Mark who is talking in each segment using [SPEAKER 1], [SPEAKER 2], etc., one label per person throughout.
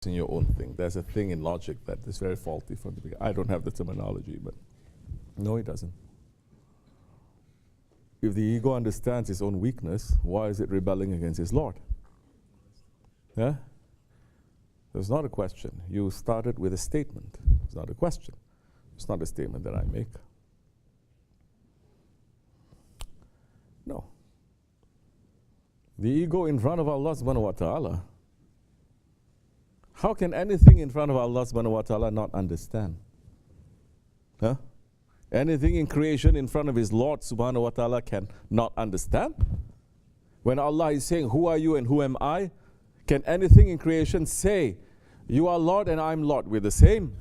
[SPEAKER 1] in your own thing. There's a thing in logic that is very faulty from the beginning. I don't have the terminology, but no, it doesn't. If the ego understands its own weakness, why is it rebelling against its Lord? Yeah? It's not a question. You started with a statement. It's not a question. It's not a statement that I make. No. The ego in front of Allah subhanahu wa ta'ala. How can anything in front of Allah subhanahu wa ta'ala not understand? Huh? Anything in creation in front of his Lord subhanahu wa ta'ala can not understand? When Allah is saying, who are you and who am I? Can anything in creation say, you are Lord and I'm Lord? We're the same.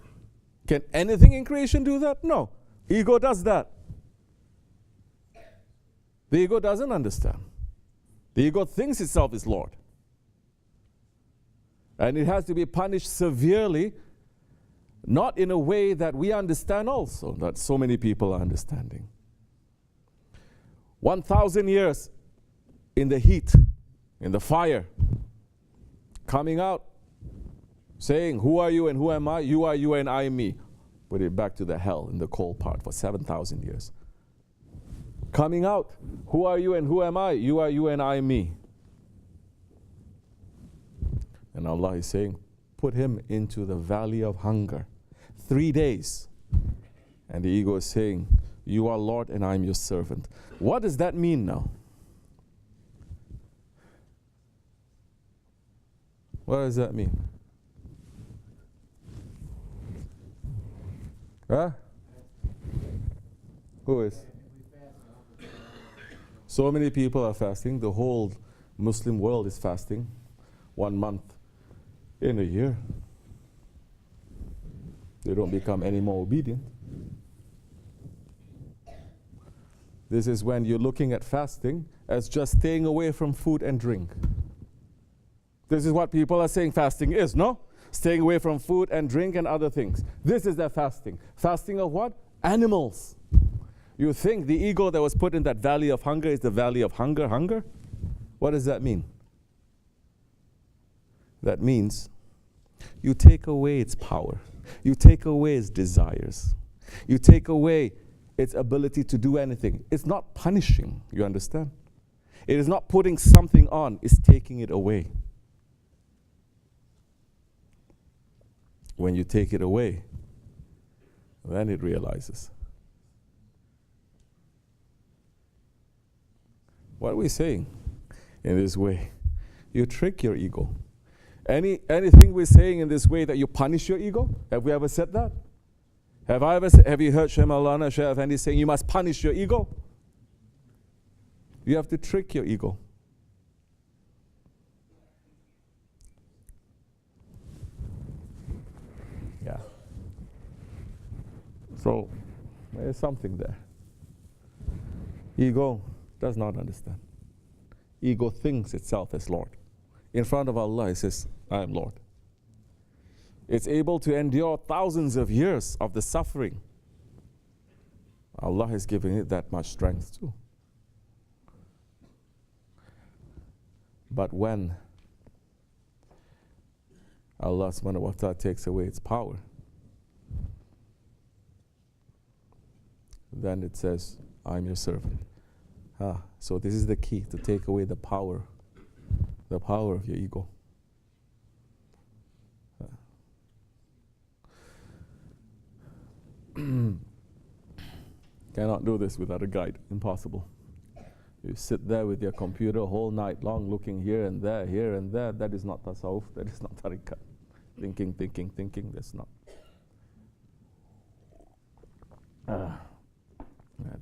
[SPEAKER 1] Can anything in creation do that? No. Ego does that. The ego doesn't understand. The ego thinks itself is Lord. And it has to be punished severely, not in a way that we understand also, that so many people are understanding. 1,000 years in the heat, in the fire, coming out, saying, who are you and who am I? You are you and I am me. Put it back to the hell in the cold part for 7,000 years. Coming out, who are you and who am I? You are you and I am me. And Allah is saying, put him into the valley of hunger. 3 days. And the ego is saying, you are Lord and I am your servant. What does that mean now? What does that mean? Huh? Who is? So many people are fasting. The whole Muslim world is fasting 1 month in a year. They don't become any more obedient. This is when you're looking at fasting as just staying away from food and drink. This is what people are saying fasting is, no? Staying away from food and drink and other things. This is their fasting. Fasting of what? Animals. You think the ego that was put in that valley of hunger is the valley of hunger? What does that mean? That means you take away its power. You take away its desires. You take away its ability to do anything. It's not punishing, you understand? It is not putting something on, it's taking it away. When you take it away, then it realizes. What are we saying in this way? You trick your ego. Anything we're saying in this way that you punish your ego? Have we ever said that? Have you heard Shaykh Maulana Shaykh Efendi saying you must punish your ego? You have to trick your ego. Yeah. So there's something there. Ego does not understand. Ego thinks itself as Lord. In front of Allah, it says, I am Lord. It's able to endure thousands of years of the suffering. Allah is giving it that much strength too. But when Allah subhanahu wa ta'ala takes away its power, then it says, I'm your servant. So this is the key, to take away the power of your ego. Cannot do this without a guide, impossible. You sit there with your computer a whole night long looking here and there, that is not tasawwuf, that is not tariqah. Thinking, that's not.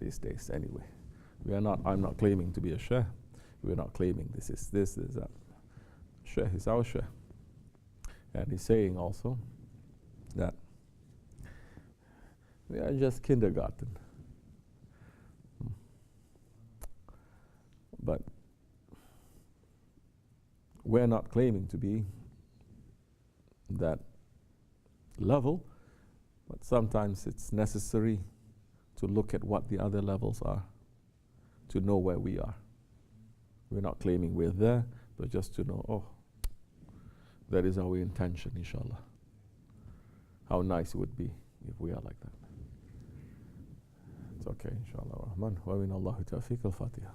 [SPEAKER 1] These days anyway. I'm not claiming to be a Shaykh. We're not claiming this is that. Shaykh is our Shaykh. And he's saying also that we are just kindergarten. But we're not claiming to be that level, but sometimes it's necessary to look at what the other levels are, to know where we are. We're not claiming we're there, but just to know, That is our intention, inshallah. How nice it would be if we are like that. It's okay, inshallah. Rahman. Wa min Allahu tawfiq al-Fatiha.